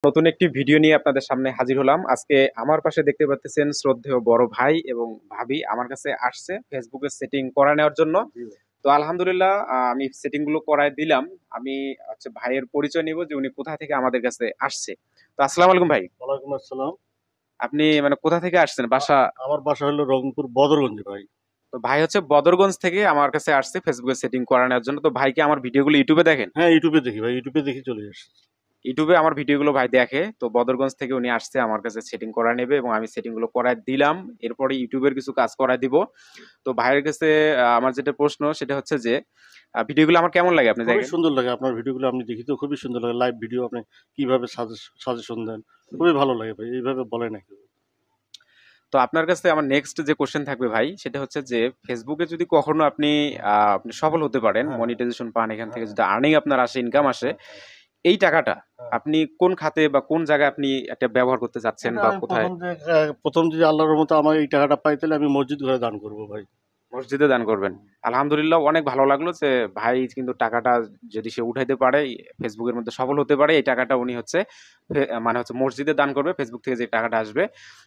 নতুন একটি ভিডিও নিয়ে আপনাদের সামনে হাজির হলাম। আজকে আমার পাশে দেখতে পাচ্ছেন শ্রদ্ধেয় বড় ভাই এবং ভাবি আমার কাছে আসছে ফেসবুকে সেটিং করা নেওয়ার জন্য। তো আলহামদুলিল্লাহ আমি সেটিং গুলো করায় দিলাম। আমি হচ্ছে ভাইয়ের পরিচয় নিব যে উনি কোথা থেকে আমাদের কাছে আসছে। তো আসসালামু আলাইকুম ভাই। ওয়ালাইকুম আসসালাম। আপনি মানে কোথা থেকে আসছেন বাসা? আমার বাসা হলো রংপুর বদরগঞ্জে ভাই। তো ভাই হচ্ছে বদরগঞ্জ থেকে আমার কাছে আসছে ফেসবুকে সেটিং করা নেওয়ার জন্য। তো ভাইকে আমার ভিডিওগুলো ইউটিউবে দেখেন? হ্যাঁ, ইউটিউবে দেখি ভাই, ইউটিউবে দেখি চলে আসছে। ইউটিউবে আমার ভিডিওগুলো ভাই দেখে। তো বদরগঞ্জ থেকে উনি আসছে আমার কাছে সেটিং করা নেবে এবং আমি সেটিং গুলো করায় দিলাম। এরপরে ইউটিউবের কিছু কাজ করায় দিব। তো ভাইয়ের কাছে আমার যেটা প্রশ্ন সেটা হচ্ছে যে ভিডিওগুলো আমার কেমন লাগে আপনি খুবই দেখেন? সুন্দর লাগে আপনার ভিডিওগুলো, আমি দেখি তো খুবই সুন্দর লাগে। লাইভ ভিডিও আপনি কিভাবে সাজেশন দেন, খুবই ভালো লাগে ভাই, এইভাবে বলে না কেউ। তো আপনার কাছে আমার নেক্সট যে কোশ্চেন থাকবে ভাই সেটা হচ্ছে যে ফেসবুকে যদি কখনো আপনি সফল হতে পারেন, হ্যাঁ, মনিটাইজেশন পান, এখান থেকে হ্যাঁ, যদি আর্নিং আপনার আসে, ইনকাম হ্যাঁ, আসে, হ্যাঁ, হ্যাঁ, এই টাকাটা হ্যাঁ। আপনি কোন খাতে বা কোন জায়গায় আপনি একটা ব্যবহার করতে চাচ্ছেন এটা বা আমি কোথায়? প্রথম যদি আল্লাহর মতো আমার এই টাকাটা পাই, তাহলে আমি মসজিদ ঘরে দান করবো ভাই। মসজিদে দান করবেন। আলহামদুলিল্লাহ অনেক ভালো লাগলো যে ভাই কিন্তু টাকাটা যদি সে উঠাইতে পারে, ফেসবুকের মধ্যে সফল হতে পারে, এই টাকাটা উনি হচ্ছে মানে হচ্ছে মসজিদে দান করবে ফেসবুক থেকে যে টাকাটা আসবে।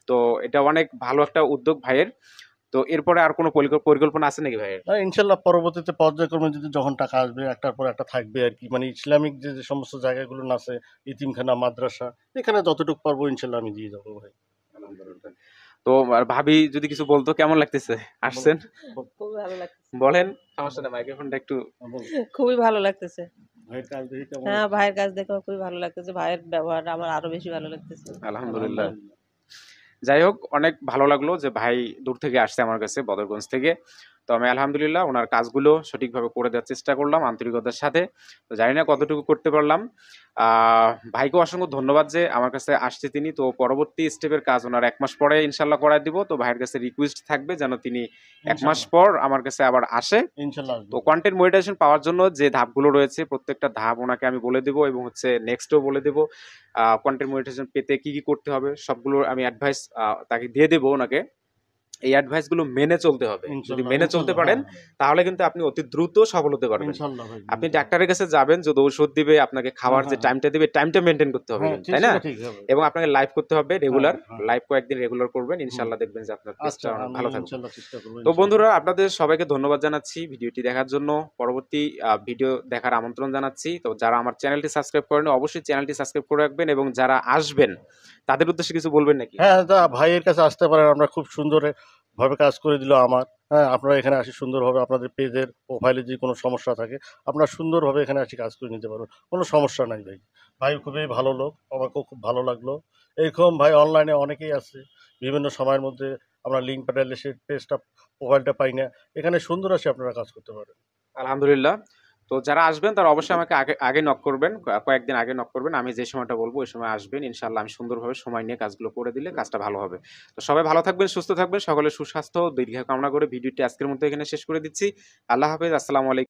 তো এটা অনেক ভালো একটা উদ্যোগ ভাইয়ের। তো এরপরে আর কোনো পরিকল্পনা আছে নাকি ভাইয়ের? না, ইনশাল্লাহ পরবর্তীতে পর্যায়ক্রমে যদি যখন টাকা আসবে, একটার পর একটা থাকবে আর কি। মানে ইসলামিক যে সমস্ত জায়গাগুলো আছে, ইতিমখানা, মাদ্রাসা, এখানে যতটুকু পারবো ইনশাল্লাহ আমি দিয়ে যাবো ভাই। আলহামদুলিল্লাহ। তো আর ভাবি যদি কিছু বলতো কেমন লাগতেছে? বলো, আসছেন? খুবই ভালো লাগতেছে। বলেন, সমস্যা নাই, মাইক্রোফোনটা একটু। বলো। খুবই ভালো লাগতেছে। ভাইয়ের কাজ দেখি কেমন হ্যাঁ, লাগছে। ভাইয়ের কাজ দেখেও খুবই ভালো লাগতেছে। ভাইয়ের ব্যবহার আমার আরো বেশি ভালো লাগতেছে। আলহামদুলিল্লাহ। আলহামদুলিল্লাহ। যাই হোক, অনেক ভালো লাগলো যে ভাই দূর থেকে আসছে আমার কাছে বদরগঞ্জ থেকে। তো আমি আলহামদুলিল্লাহ ওনার কাজগুলো সঠিকভাবে করে দেওয়ার চেষ্টা করলাম আন্তরিকতার সাথে। তো জানি না কতটুকু করতে পারলাম। ভাইকে অসংখ্য ধন্যবাদ যে আমার কাছে আসছে তিনি। তো পরবর্তী স্টেপের কাজ ওনার ১ মাস পরে ইনশাআল্লাহ করায় দিব। তো ভাইয়ের কাছে রিকোয়েস্ট থাকবে যেন তিনি ১ মাস ইনশাল্লাহ, পর আমার কাছে আবার আসে। ইনশাল্লাহ আসবো তো ভাই। কন্টেন্ট মনিটাইজেশন পাওয়ার জন্য যে ধাপগুলো রয়েছে প্রত্যেকটা ধাপ ওনাকে আমি বলে দেবো এবং হচ্ছে নেক্সটও বলে দেবো। কন্টেন্ট মনিটাইজেশন পেতে কি কি করতে হবে সবগুলো আমি অ্যাডভাইস তাকে দিয়ে দেবো ওনাকে। এই অ্যাডভাইস গুলো মেনে চলতে হবে। যদি ইনশাল্লাহ, মেনে চলতে ইনশাল্লাহ, পারেন হ্যাঁ, তাহলে কিন্তু আপনি অতি দ্রুত সফল হতে পারবেন। ইনশাল্লাহ ভাই, আপনি ইনশাল্লাহ। ডাক্তারের কাছে যাবেন, যদি ঔষধ দিবে আপনাকে হ্যাঁ, খাওয়ার যে হ্যাঁ, হ্যাঁ, টাইমটা দিবে, টাইমটা মেনটেন করতে হবে হ্যাঁ, কিন্তু, ঠিক, তাই না? সেটা ঠিক হবে। এবং আপনাকে লাইভ করতে হবে হ্যাঁ, রেগুলার। হ্যাঁ, লাইভ কয়েকদিন রেগুলার করবেন। হুম। ইনশাআল্লাহ দেখবেন যে আপনার পেজটা আচ্ছা, অনেক আমি ভালো থাকবে। ইনশাল্লাহ চেষ্টা করবো, তো ইনশাল্লাহ। বন্ধুরা আপনাদের সবাইকে ধন্যবাদ জানাচ্ছি ভিডিওটি দেখার জন্য। পরবর্তী ভিডিও দেখার আমন্ত্রণ জানাচ্ছি। তো যারা আমার চ্যানেলটি সাবস্ক্রাইব করেনি অবশ্যই চ্যানেলটি সাবস্ক্রাইব করে রাখবেন এবং যারা আসবেন তাদের উদ্দেশ্যে কিছু বলবেন নাকি? হ্যাঁ, তা ভাইয়ের কাছে আসতে পারেন। আমরা খুব সুন্দর ভাবে কাজ করে দিল আমার। হ্যাঁ, আপনারা এখানে আসি সুন্দরভাবে, আপনাদের পেজের প্রোফাইলে যদি কোনো সমস্যা থাকে, আপনারা সুন্দরভাবে এখানে আসি কাজ করে নিতে পারবেন। কোনো সমস্যা নাই ভাই। ভাই খুবই ভালো লোক, আমাকেও খুব ভালো লাগলো। এরকম ভাই অনলাইনে অনেকেই আছে। বিভিন্ন সময়ের মধ্যে আমরা লিঙ্ক পাঠালে সে পেজটা, প্রোফাইলটা পাই না। এখানে সুন্দর আসে আপনারা কাজ করতে পারেন। আলহামদুলিল্লাহ। তো যারা আসবেন তারা অবশ্যই আমাকে আগে আগে নক করবেন। কয়েকদিন আগে নক করবেন। আমি যে সময়টা বলব ওই সময় আসবেন। ইনশাআল্লাহ আমি সুন্দরভাবে সময় নিয়ে কাজগুলো করে দিলে কাজটা ভালো হবে। তো সবাই ভালো থাকবেন, সুস্থ থাকবেন। সকলের সুস্বাস্থ্য ও দীর্ঘায়ু কামনা করে ভিডিওটি আজকের মতো এখানে শেষ করে দিচ্ছি। আল্লাহ হাফেজ। আসসালামু আলাইকুম।